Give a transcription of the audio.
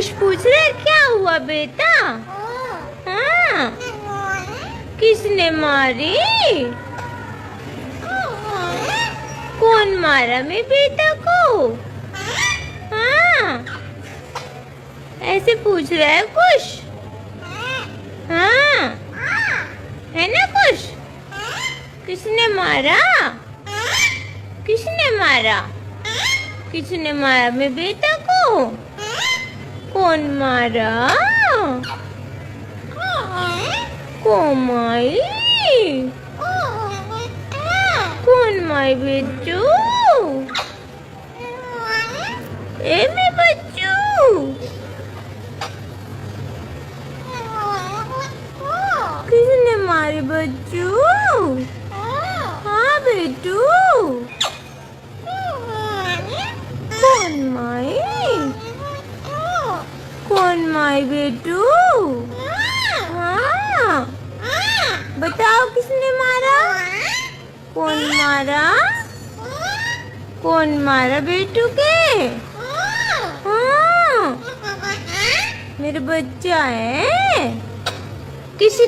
कुछ पूछ रहे क्या हुआ बेटा? हाँ, किसने मारी? कौन मारा मेरे बेटा को? हाँ, ऐसे पूछ रहा है कुछ? हाँ, है ना कुछ? किसने मारा? किसने मारा? किसने मारा मेरे बेटा को? कौन मारा? कोमाई? कौन माई बेटू? ए मैं बच्चू, किसने मारे बच्चू? हाँ बेटू, कौन माई? कौन माई बेटू? हाँ, बताओ किसने मारा? कौन मारा? कौन मारा बेटू के? हाँ, मेरे बच्चा है। किसी